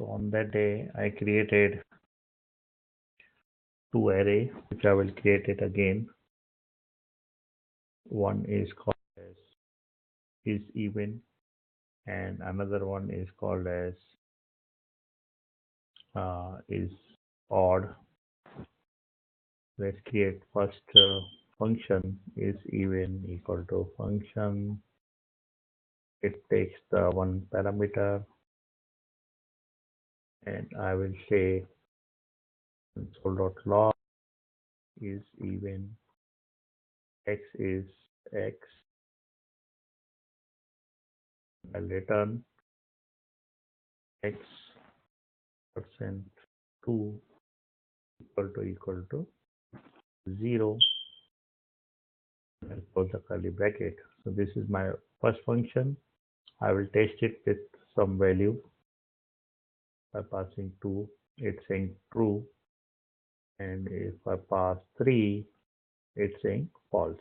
So on that day, I created two array, which I will create it again. One is called as is even, and another one is called as is odd. Let's create first function is even equal to function. It takes the one parameter, and I will say console.log is even, x is x. I'll return x percent 2 equal to 0. I'll close the curly bracket. So this is my first function. I will test it with some value by passing 2. It's saying true, and if I pass 3, it's saying false.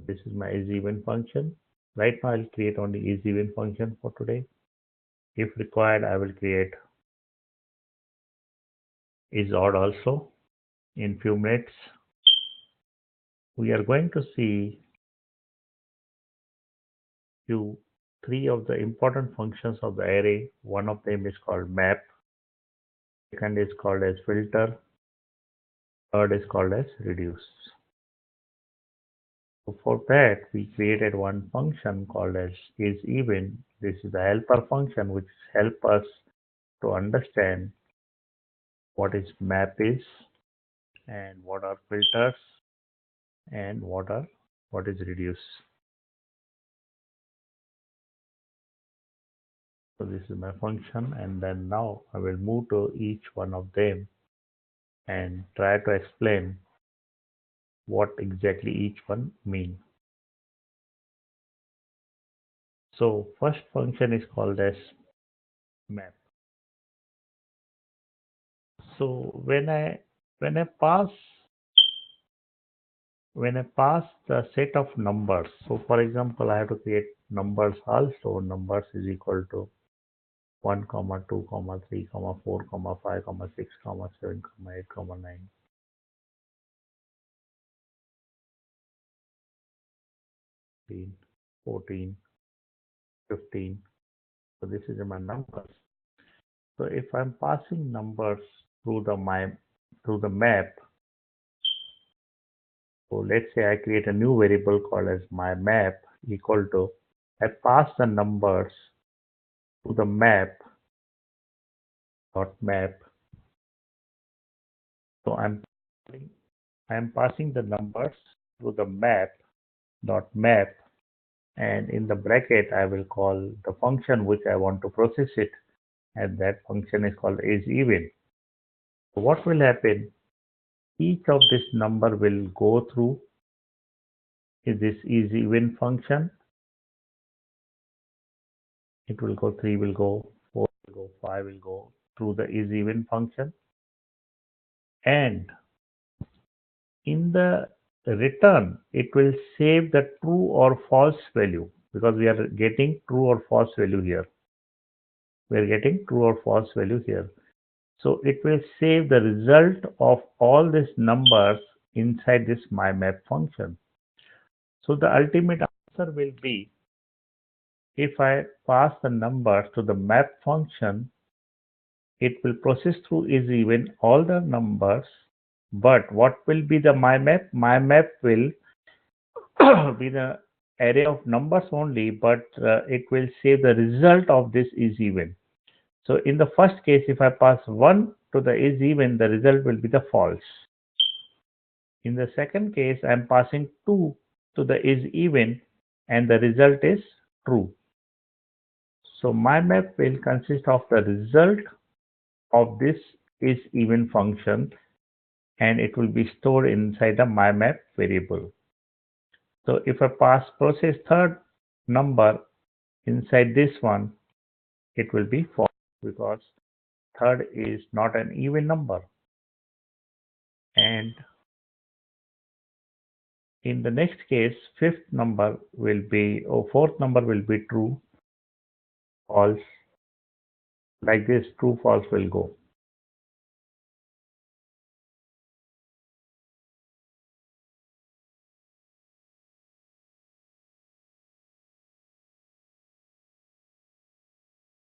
This is my is even function. Right now I'll create only is even function for today. If required, I will create is odd also in few minutes. We are going to see three of the important functions of the array. One of them is called map, second is called as filter, third is called as reduce. So for that, we created one function called as is even. This is the helper function which help us to understand what is map is, and what are filters, and what is reduce. So this is my function, and then now I will move to each one of them and try to explain what exactly each one mean. So first function is called as map. So when I pass the set of numbers, so for example, I have to create numbers also. Numbers is equal to 1, 2, 3, 4, 5, 6, 7, 8, 9. 14, 15. So this is my numbers. So if I'm passing numbers through the map, so let's say I create a new variable called as my map equal to, I pass the numbers to the map dot map. So I'm passing the numbers to the map dot map, and in the bracket I will call the function which I want to process it, and that function is called is even. So what will happen? Each of this number will go through this is even function. It will go 3 will go, 4 will go, 5 will go through the is even function, and in the return it will save the true or false value, because we are getting true or false value here. We are getting true or false value here. So it will save the result of all these numbers inside this my map function. So the ultimate answer will be, if I pass the numbers to the map function, it will process through is even all the numbers. But what will be the my map? My map will be the array of numbers only, but it will save the result of this is even. So in the first case, if I pass 1 to the is even, the result will be the false. In the second case, I am passing 2 to the is even, and the result is true. So my map will consist of the result of this is even function, and it will be stored inside the my map variable. So if I process third number inside this one, it will be false, because third is not an even number. And in the next case, fourth number will be true, false, Like this, true, false will go.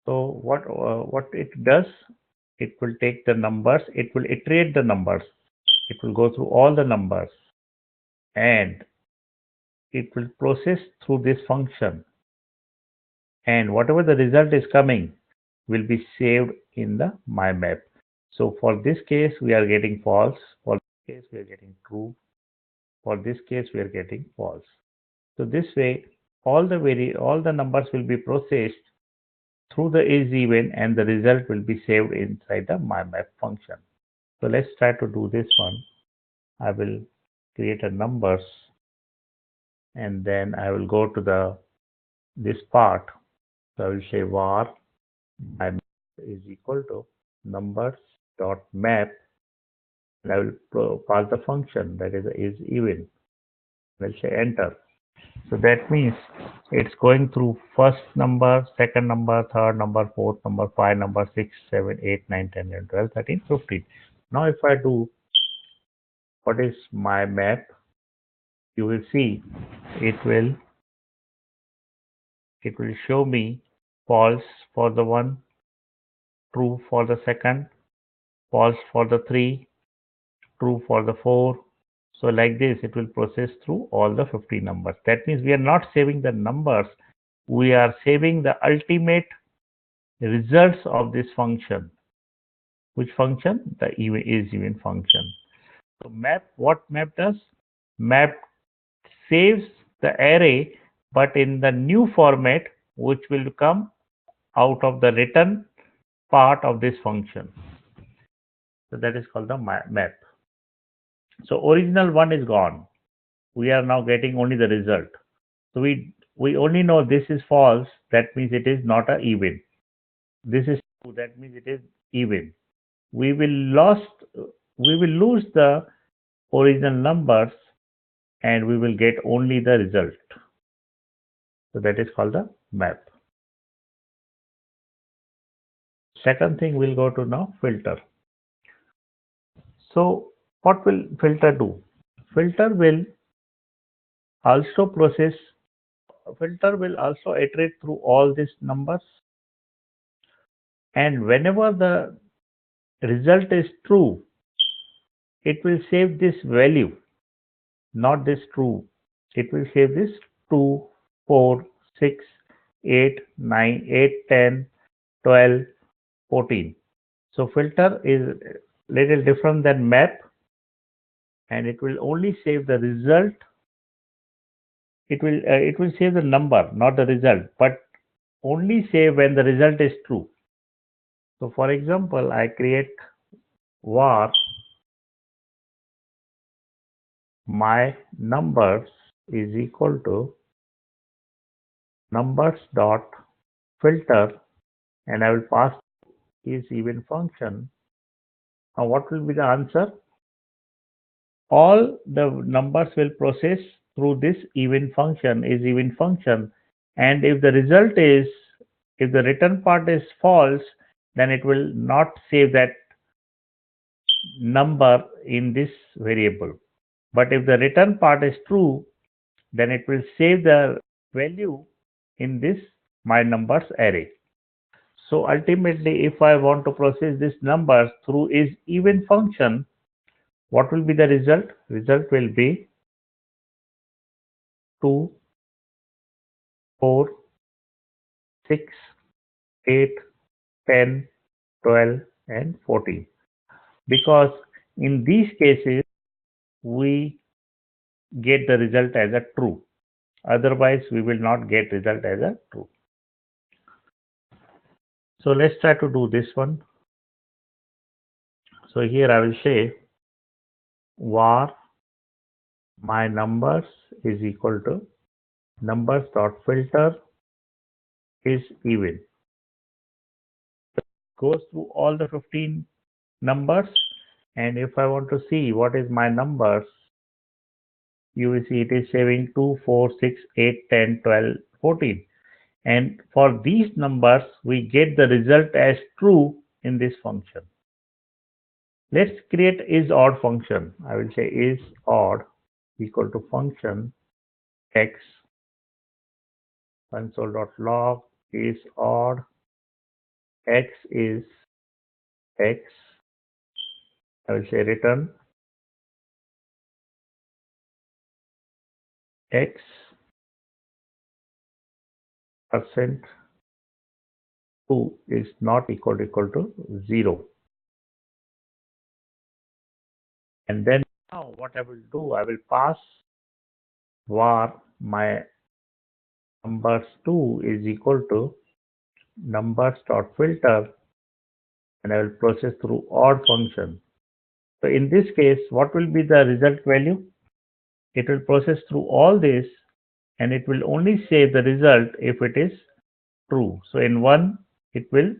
So what it does, it will take the numbers, it will iterate the numbers, it will go through all the numbers, and it will process through this function, and whatever the result is coming will be saved in the my map. So for this case we are getting false, for this case we are getting true, for this case we are getting false. So this way all the numbers will be processed through the is even, and the result will be saved inside the my map function. So let's try to do this one. I will create a numbers, and then I will go to the this part. So I will say var my map is equal to numbers dot map, and I will pass the function that is even. We'll say enter. So that means it's going through first number, second number, third number, fourth number, five number, 6, 7, 8, 9, 10, 11, 12, 13, 15. Now if I do what is my map, you will see it will show me false for the one, true for the second, false for the three, true for the four. So like this, it will process through all the 50 numbers. That means we are not saving the numbers, we are saving the ultimate results of this function. Which function? The even is even function. So map, what map does? Map saves the array, but in the new format, which will come out of the return part of this function. So that is called the map. So original one is gone. We are now getting only the result. So we only know this is false. That means it is not a even. This is true. That means it is even. We will lose the original numbers, and we will get only the result. So that is called the map. Second thing, we'll go to now filter. So what will filter do? Filter will also process, filter will also iterate through all these numbers, and whenever the result is true, it will save this value, not this true. It will save this 2, 4, 6, 8, 9, 8, 10, 12, 14. So filter is little different than map, and it will only save the result. It will save the number, not the result, but only save when the result is true. So for example, I create var my numbers is equal to numbers dot filter, and I will pass is even function. Now what will be the answer? All the numbers will process through this even function, is even function, and if the result is, if the return part is false, then it will not save that number in this variable. But if the return part is true, then it will save the value in this my numbers array. So ultimately, if I want to process this numbers through is even function, what will be the result? Result will be 2, 4, 6, 8, 10, 12, and 14. Because in these cases, we get the result as a true. Otherwise, we will not get result as a true. So let's try to do this one. So here I will say var my numbers is equal to numbers dot filter is even. Goes through all the 15 numbers, and if I want to see what is my numbers, you will see it is saving 2, 4, 6, 8, 10, 12, 14. And for these numbers, we get the result as true in this function. Let's create is_odd function. I will say is_odd equal to function x console.log is_odd x is x. I will say return x percent 2 is not equal to 0. And then now what I will do, I will pass var my numbers2 is equal to numbers.filter, and I will process through odd function. So in this case, what will be the result value? It will process through all this, and it will only save the result if it is true. So in 1, it will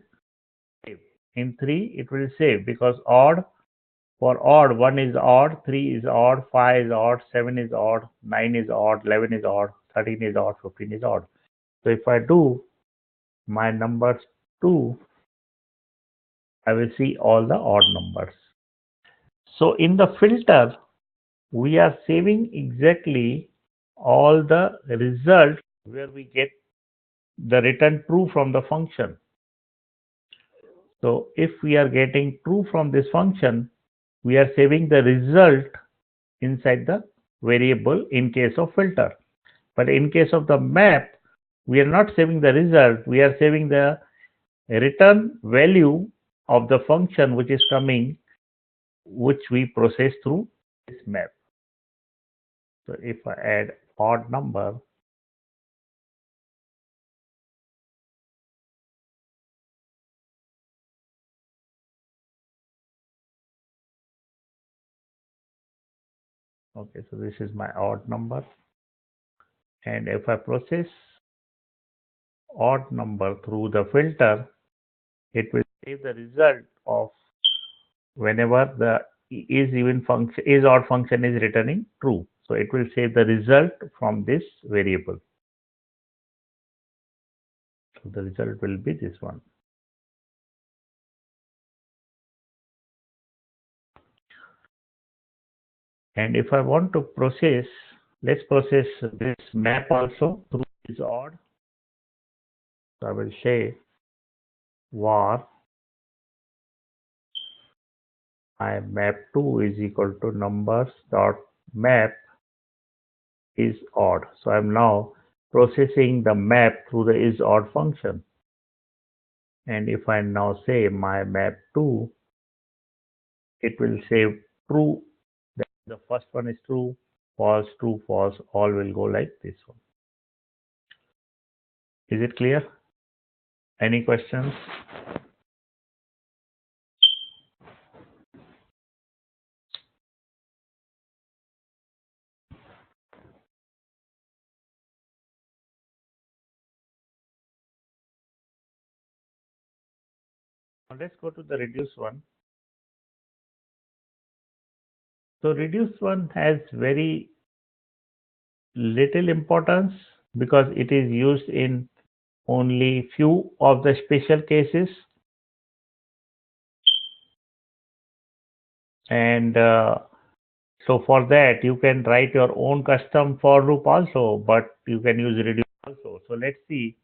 save. In 3, it will save, because odd, for odd, 1 is odd, 3 is odd, 5 is odd, 7 is odd, 9 is odd, 11 is odd, 13 is odd, 15 is odd. So if I do my numbers 2, I will see all the odd numbers. So in the filter, we are saving exactly all the results where we get the return true from the function. So if we are getting true from this function, we are saving the result inside the variable in case of filter. But in case of the map, we are not saving the result, we are saving the return value of the function which is coming, which we process through this map. So if I add odd number, okay, so this is my odd number, and if I process odd number through the filter, it will save the result of whenever the is_odd function is returning true. So it will save the result from this variable. So the result will be this one. And if I want to process, let's process this map also through is_odd. So I will say var my map2 is equal to numbers.map is odd. So I'm now processing the map through the is_odd function. And if I now say my map2, it will save true. The first one is true, false, true, false. All will go like this one. Is it clear? Any questions? Now let's go to the reduced one. So reduced one has very little importance because it is used in only few of the special cases, and so for that you can write your own custom for loop also, but you can use reduce also. So let's see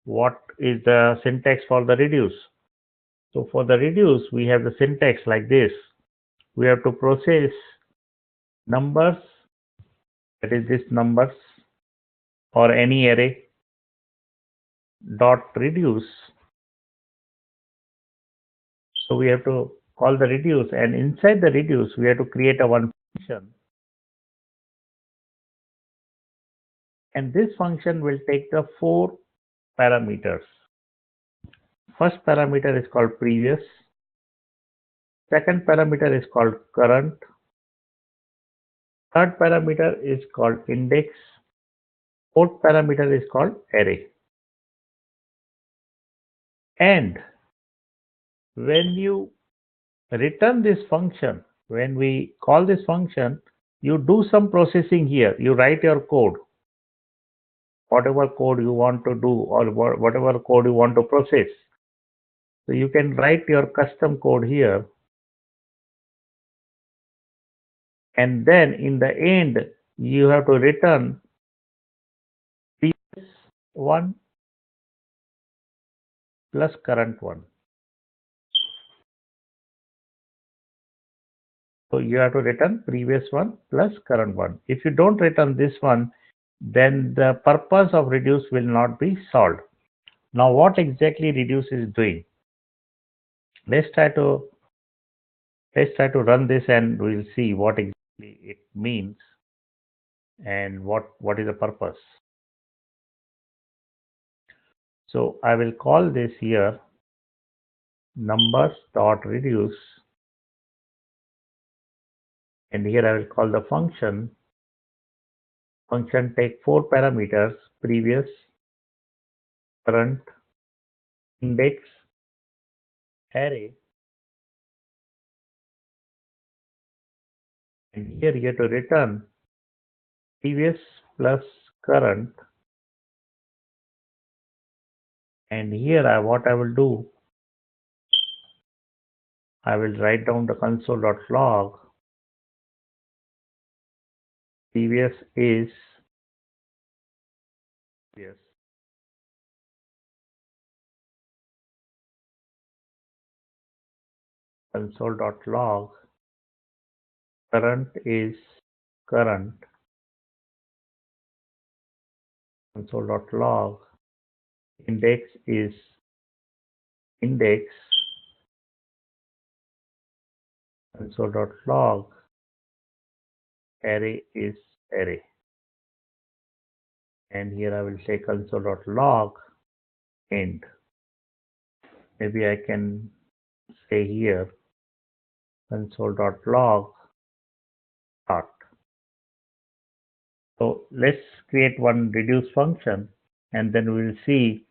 what is the syntax for the reduce. So for the reduce, we have the syntax like this. We have to process numbers, that is this numbers or any array, dot reduce. So we have to call the reduce, and inside the reduce we have to create a one function, and this function will take the 4 parameters. First parameter is called previous, second parameter is called current, third parameter is called index, fourth parameter is called array. And when you return this function, when we call this function, you do some processing here, you write your code. whatever code you want to do or whatever code you want to process. So you can write your custom code here, and then in the end you have to return previous one plus current one. So you have to return previous one plus current one. If you don't return this one, then the purpose of reduce will not be solved. Now what exactly reduce is doing? Let's try to run this and we'll see what exactly it means and what is the purpose. So I will call this here numbers dot reduce, and here I will call the function take 4 parameters: previous, current, index, array, and here you have to return previous plus current, and here what I will do, I will write down the console.log. Previous is previous, console.log. Current is current, console.log. Index is index, console.log. Array is array, and here I will say console.log end. Maybe I can say here console.log start. So let's create one reduce function, and then we will see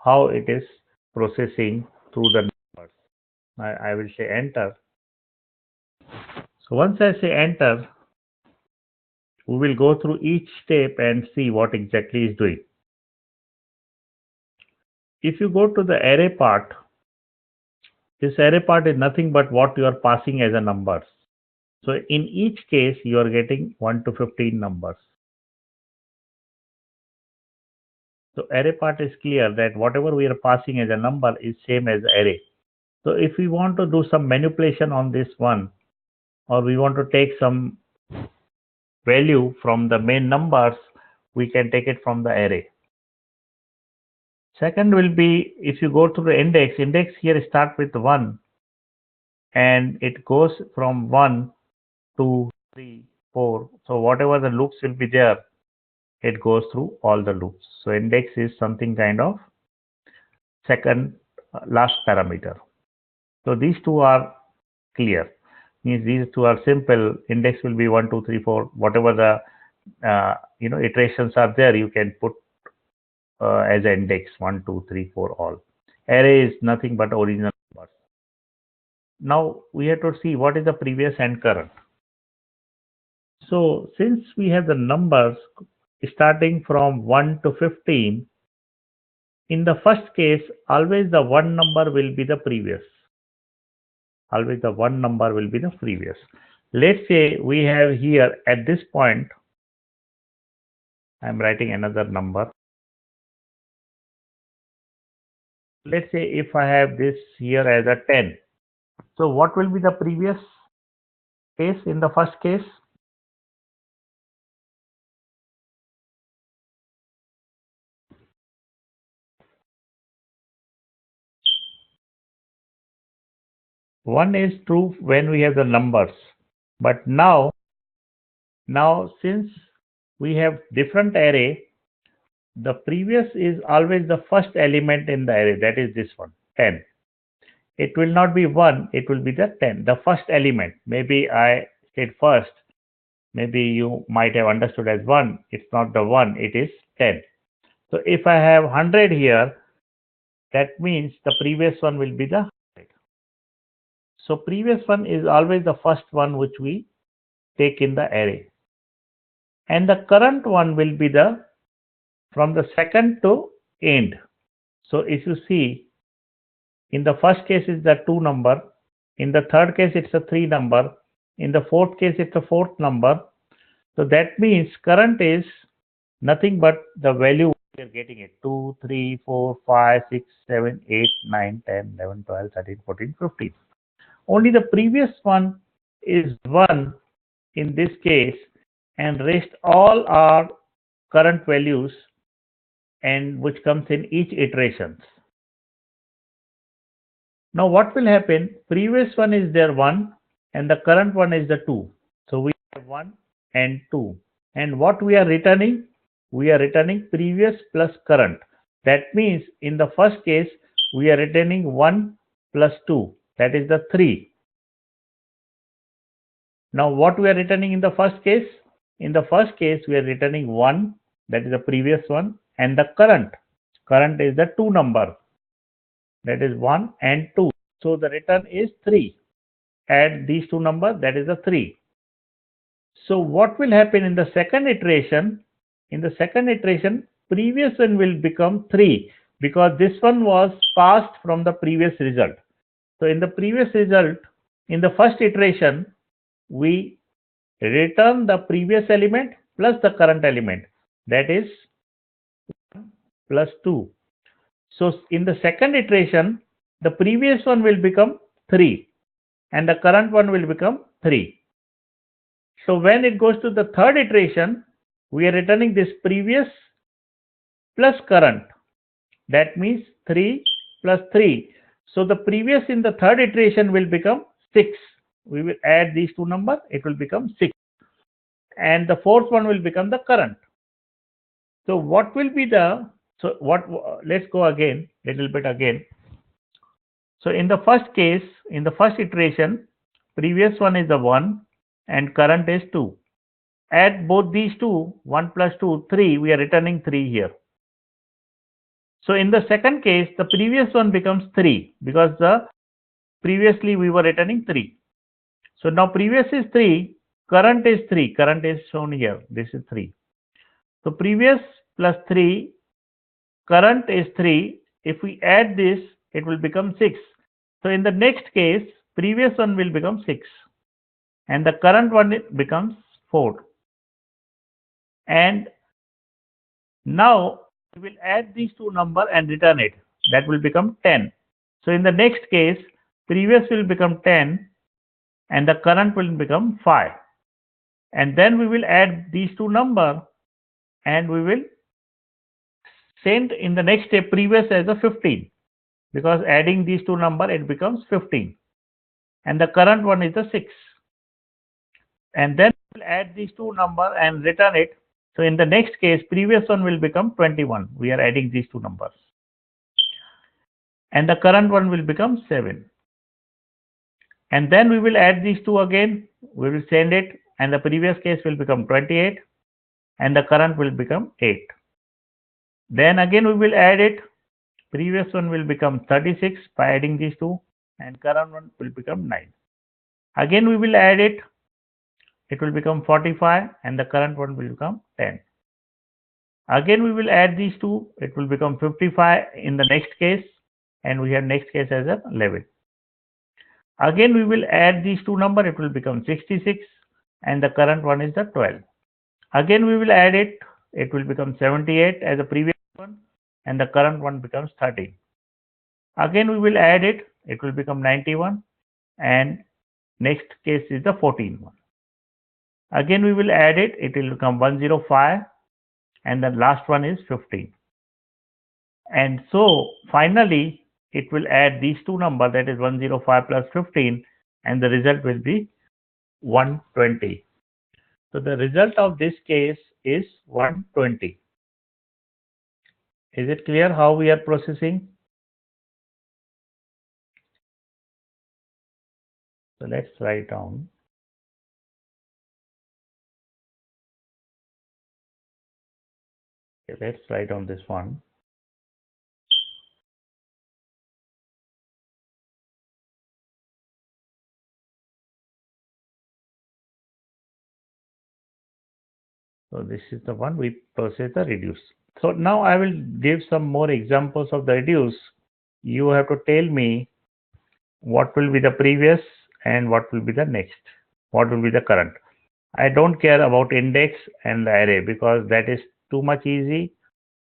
how it is processing through the numbers. I will say enter. So once I say enter, we will go through each step and see what exactly is doing. If you go to the array part, this array part is nothing but what you are passing as a numbers. So in each case, you are getting 1 to 15 numbers. So array part is clear that whatever we are passing as a number is same as array. So if we want to do some manipulation on this one, or we want to take some value from the main numbers, we can take it from the array. Second will be, if you go to the index here start with 1, and it goes from 1, 2, 3, 4. So whatever the loops will be there, it goes through all the loops. So index is something kind of second last parameter. So these two are clear. Means these two are simple. Index will be 1, 2, 3, 4. Whatever the iterations are there, you can put as an index 1, 2, 3, 4 all. Array is nothing but original numbers. Now we have to see what is the previous and current. So since we have the numbers starting from 1 to 15, in the first case, always the one number will be the previous. Always the one number will be the previous. Let's say we have here at this point, I'm writing another number. Let's say if I have this here as a 10. So what will be the previous case in the first case? One is true when we have the numbers, but now since we have different array, the previous is always the first element in the array, that is this one, 10. It will not be 1, it will be the 10, the first element. Maybe I said first, maybe you might have understood as 1. It's not the 1, it is 10. So if I have 100 here, that means the previous one will be the 100. So previous one is always the first one which we take in the array. And the current one will be the from the second to end. So if you see, in the first case it's the 2 number, in the third case it's a 3 number, in the fourth case it's a fourth number. So that means current is nothing but the value we are getting it 2, 3, 4, 5, 6, 7, 8, 9, 10, 11, 12, 13, 14, 15. Only the previous one is 1 in this case, and rest all are current values, and which comes in each iterations. Now what will happen? Previous one is there 1 and the current one is the 2. So we have 1 and 2. And what we are returning? We are returning previous plus current. That means in the first case we are returning 1 plus 2. That is the 3. Now what we are returning in the first case? In the first case we are returning 1, that is the previous one, and the current. Current is the 2 number. That is 1 and 2. So the return is 3. Add these two numbers, that is a 3. So what will happen in the second iteration? In the second iteration, previous one will become 3 because this one was passed from the previous result. So in the previous result, in the first iteration, we return the previous element plus the current element, that is 1 plus 2. So in the second iteration, the previous one will become 3 and the current one will become 3. So when it goes to the third iteration, we are returning this previous plus current. That means 3 plus 3. So the previous in the third iteration will become 6. We will add these two numbers, it will become 6. And the fourth one will become the current. So what will be the, so what, let's go again, little bit again. So in the first case, in the first iteration, previous one is the 1 and current is 2. Add both these two, 1 plus 2, 3, we are returning 3 here. So in the second case, the previous one becomes 3 because the previously we were returning 3. So now previous is 3, current is 3, current is shown here, this is 3. So previous plus 3, current is 3. If we add this, it will become 6. So in the next case, previous one will become 6 and the current one becomes 4. And now we will add these two numbers and return it. That will become 10. So in the next case, previous will become 10 and the current will become 5. And then we will add these two numbers and we will send in the next step previous as a 15 because adding these two numbers it becomes 15 and the current one is the 6. And then we will add these two numbers and return it. So in the next case, previous one will become 21. We are adding these two numbers. And the current one will become 7. And then we will add these two again. We will send it and the previous case will become 28 and the current will become 8. Then again we will add it. Previous one will become 36 by adding these two and current one will become 9. Again we will add it. It will become 45 and the current one will become 10. Again we will add these two, it will become 55 in the next case and we have next case as a 11. Again we will add these two numbers, it will become 66 and the current one is the 12. Again we will add it, it will become 78 as the previous one and the current one becomes 13. Again we will add it, it will become 91 and next case is the 14 one. Again we will add it, it will become 105 and the last one is 15. And so finally it will add these two numbers, that is 105 plus 15 and the result will be 120. So the result of this case is 120. Is it clear how we are processing? So let's write down. Okay, let's write down this one. So this is the one we process the reduce. So now I will give some more examples of the reduce. You have to tell me what will be the previous and what will be the next, what will be the current. I don't care about index and the array because that is too much easy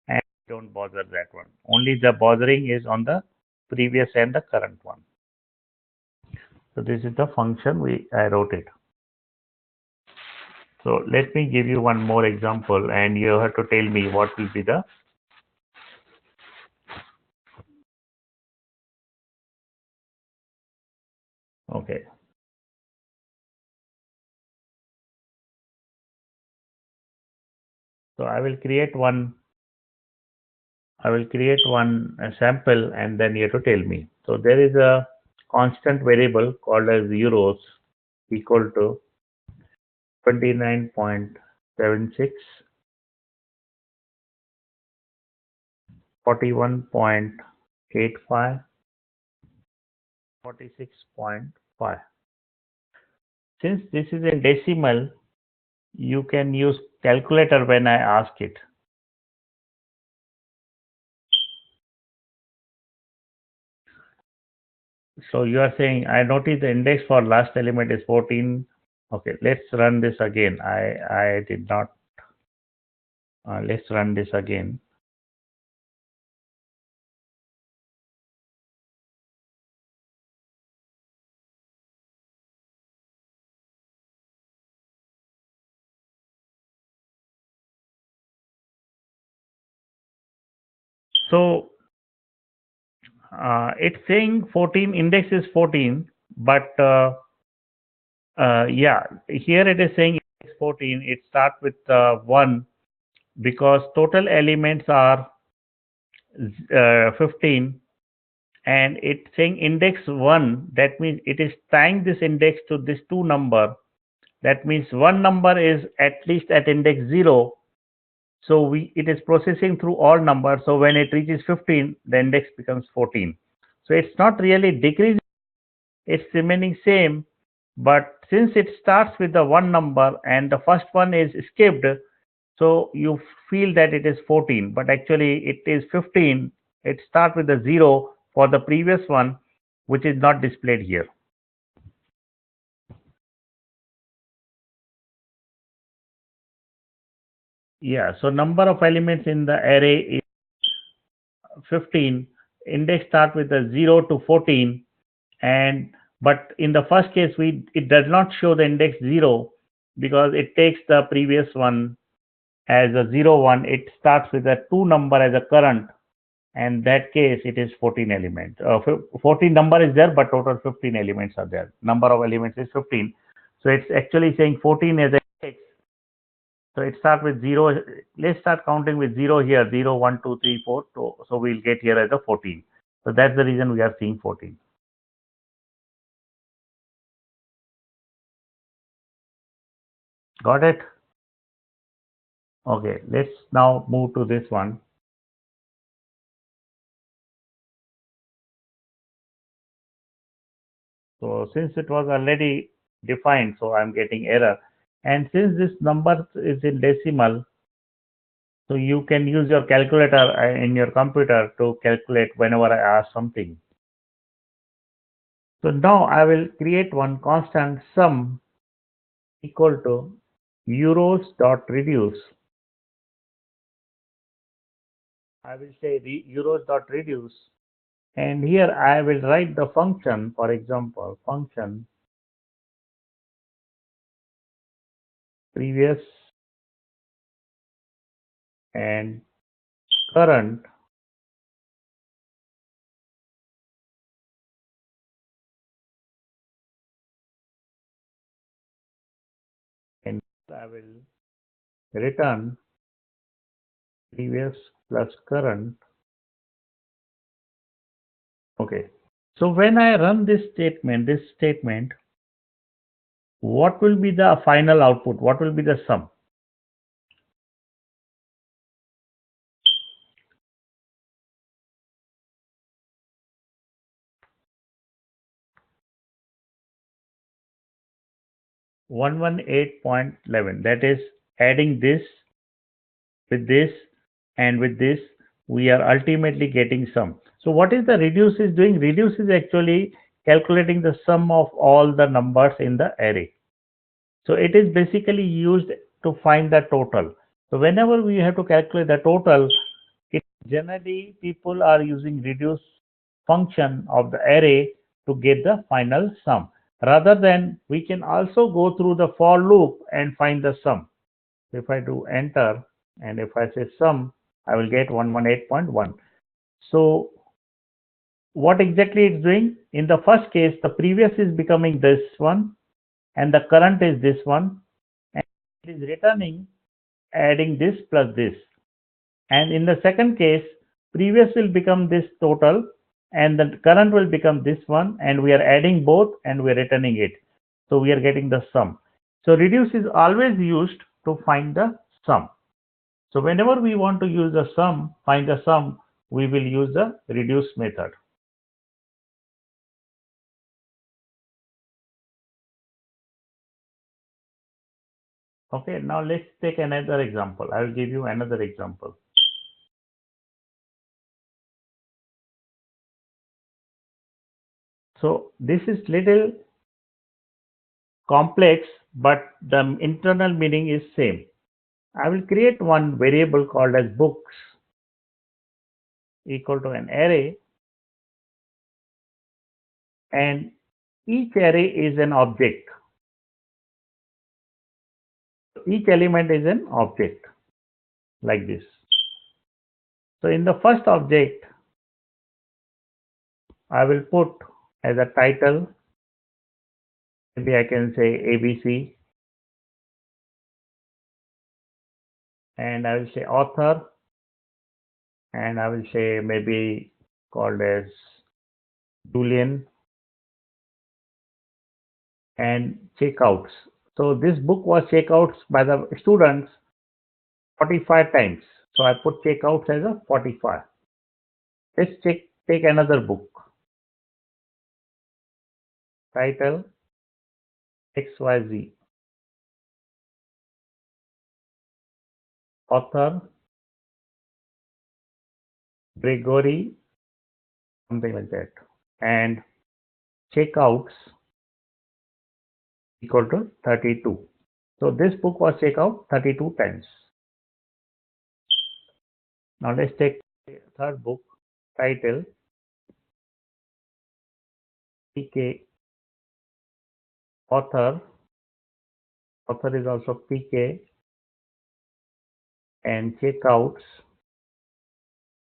and don't bother that one. Only the bothering is on the previous and the current one. So this is the function I wrote it. So let me give you one more example and you have to tell me what will be the okay. So I will create one sample and then you have to tell me. So there is a constant variable called as euros equal to 29.76, 41.85, 46.5. Since this is in decimal, you can use calculator when I ask it. So you are saying I noticed the index for last element is 14. Okay, let's run this again. I did not. Let's run this again. So it's saying 14, index is 14, but yeah, here it is saying index 14. It starts with 1 because total elements are 15 and it's saying index 1. That means it is tying this index to this two number. That means one number is at least at index 0. So it is processing through all numbers. So when it reaches 15, the index becomes 14. So it's not really decreasing, it's remaining same. But since it starts with the one number and the first one is skipped, so you feel that it is 14, but actually it is 15. It starts with the 0 for the previous one, which is not displayed here. Yeah, so number of elements in the array is 15. Index start with the 0 to 14, and but in the first case it does not show the index 0 because it takes the previous one as a 0 1. It starts with a 2 number as a current, and that case it is 14 elements. 14 number is there, but total 15 elements are there. Number of elements is 15, so it's actually saying 14 as a index. So it starts with 0. Let's start counting with 0 here. 0 1 2 3 4. So we'll get here as a 14. So that's the reason we are seeing 14. Got it? Okay, let's now move to this one. So since it was already defined, so I'm getting error. And since this number is in decimal, so you can use your calculator in your computer to calculate whenever I ask something. So now I will create one constant sum equal to euros dot reduce. I will say euros dot reduce, and here I will write the function. For example, function previous and current, and I will return previous plus current. Okay. So when I run this statement, what will be the final output? What will be the sum? $118.11. That is adding this with this and with this we are ultimately getting sum. So what is the reduce is doing? Reduce is actually calculating the sum of all the numbers in the array. So it is basically used to find the total. So whenever we have to calculate the total, it generally people are using reduce function of the array to get the final sum. Rather than we can also go through the for loop and find the sum. If I do enter and if I say sum, I will get 118.1. So what exactly it's doing? In the first case, the previous is becoming this one and the current is this one, and it is returning adding this plus this. And in the second case, previous will become this total and the current will become this one, and we are adding both and we are returning it. So we are getting the sum. So reduce is always used to find the sum. So whenever we want to use the sum, find the sum, we will use the reduce method. Okay, now let's take another example. I will give you another example. So this is little complex, but the internal meaning is same. I will create one variable called as books equal to an array, and each array is an object. Each element is an object like this. So in the first object, I will put as a title, maybe I can say ABC, and I will say author, and I will say maybe called as Julian, and checkouts. So this book was checkouts by the students 45 times. So I put checkouts as a 45. Let's take another book. Title XYZ. Author Gregory, something like that. And checkouts equal to 32. So this book was checked out 32 times. Now let's take the third book. Title PK. Author is also PK, and checkouts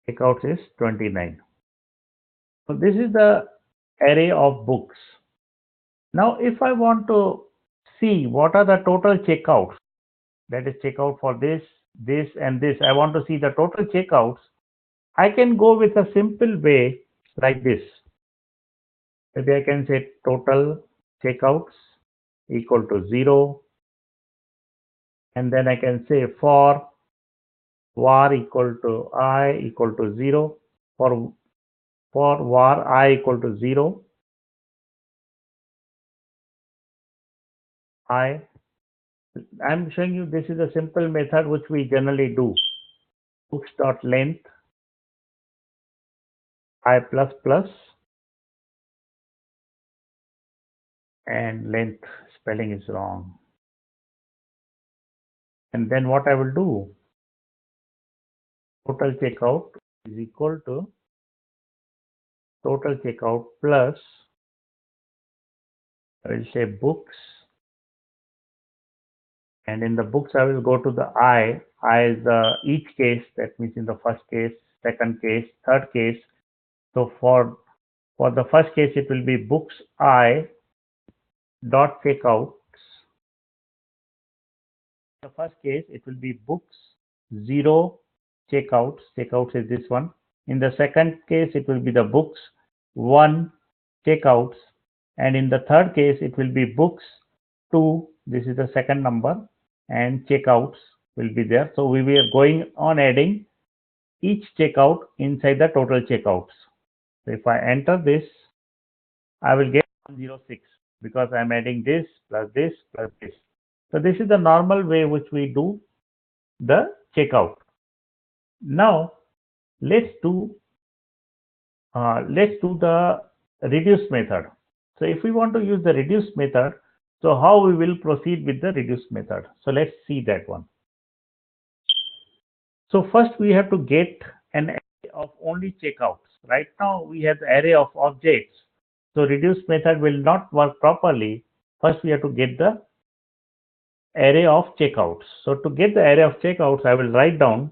is 29. So this is the array of books. Now if I want to see what are the total checkouts, that is checkout for this, this and this, I want to see the total checkouts, I can go with a simple way like this. Maybe I can say total checkouts equal to 0, and then I can say for var equal to I equal to 0, for var I equal to 0, I'm showing you this is a simple method which we generally do. Books dot length I plus plus, and length spelling is wrong. And then what I will do, total checkout is equal to total checkout plus, I will say books, and in the books I will go to the I is the each case, that means in the first case, second case, third case. So for the first case it will be books I dot checkouts. In the first case it will be books 0 checkouts is this one. In the second case it will be the books 1 checkouts, and in the third case it will be books 2, this is the second number, and checkouts will be there. So we were going on adding each checkout inside the total checkouts. So if I enter this, I will get 106 because I'm adding this plus this plus this. So this is the normal way which we do the checkout. Now let's do the reduce method. So if we want to use the reduce method, so how we will proceed with the reduce method? So let's see that one. So first we have to get an array of only checkouts. Right now we have the array of objects. So reduce method will not work properly. First we have to get the array of checkouts. So to get the array of checkouts, I will write down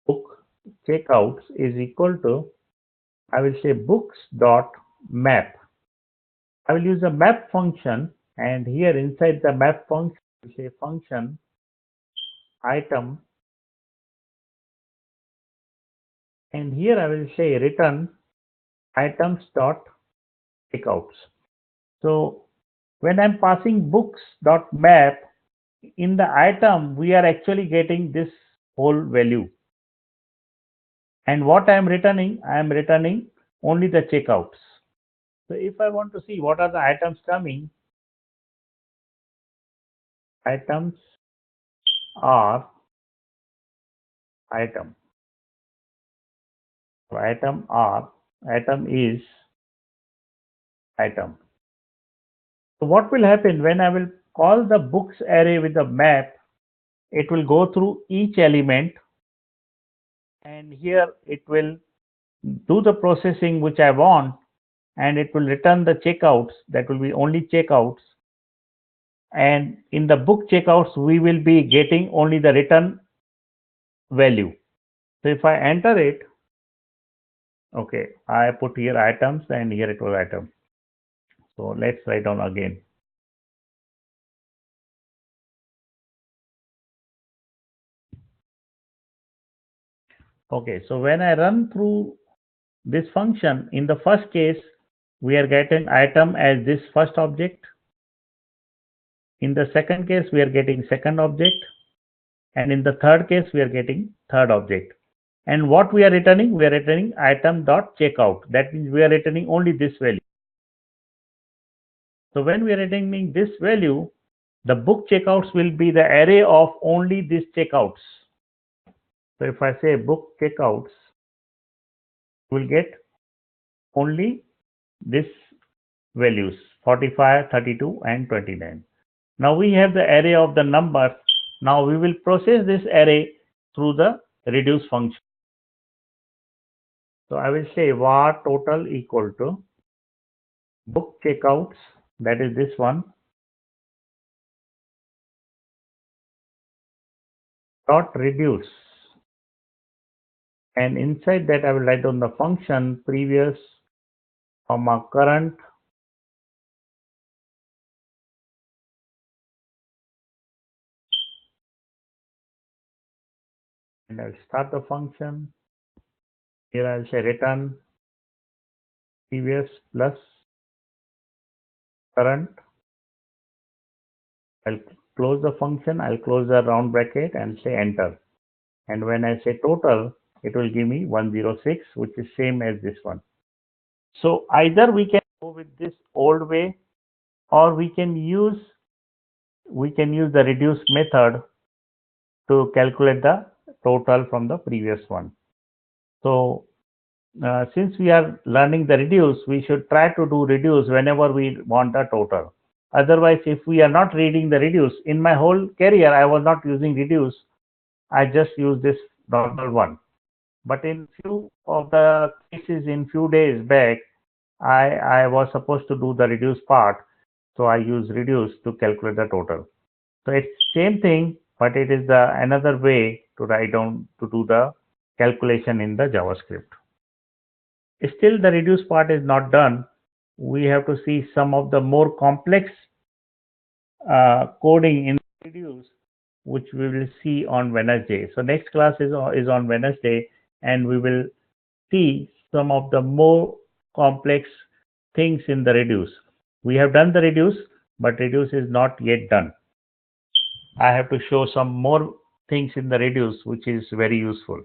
book checkouts is equal to, I will say books dot map. I will use a map function, and here inside the map function, I will say function item, and here I will say return items dot checkouts. So when I'm passing books dot map in the item, we are actually getting this whole value. And what I am returning only the checkouts. So if I want to see what are the items coming, items are item. So item is item. So what will happen when I will call the books array with the map? It will go through each element, and here it will do the processing which I want, and it will return the checkouts. That will be only checkouts. And in the book checkouts, we will be getting only the return value. So if I enter it, okay, I put here items and here it was item. So let's write down again. Okay, so when I run through this function, in the first case, we are getting item as this first object. In the second case, we are getting second object. And in the third case, we are getting third object. And what we are returning? We are returning item dot checkout. That means we are returning only this value. So when we are returning this value, the book checkouts will be the array of only these checkouts. So if I say book checkouts, we will get only this values 45, 32 and 29. Now we have the array of the numbers. Now we will process this array through the reduce function. So I will say var total equal to book checkouts, that is this one, dot reduce, and inside that I will write down the function previous comma current and I'll start the function. Here I'll say return previous plus current. I'll close the function, I'll close the round bracket and say enter. And when I say total, it will give me 106, which is same as this one. So either we can go with this old way, or we can use the reduce method to calculate the total from the previous one. So since we are learning the reduce, we should try to do reduce whenever we want a total. Otherwise, if we are not reading the reduce, in my whole career, I was not using reduce. I just use this normal one. But in few of the cases, in few days back, I was supposed to do the reduce part. So I use reduce to calculate the total. So it's same thing, but it is the another way to write down to do the calculation in the JavaScript. Still, the reduce part is not done. We have to see some of the more complex coding in reduce, which we will see on Wednesday. So next class is on Wednesday, and we will see some of the more complex things in the reduce. We have done the reduce, but reduce is not yet done. I have to show some more things in the reduce, which is very useful.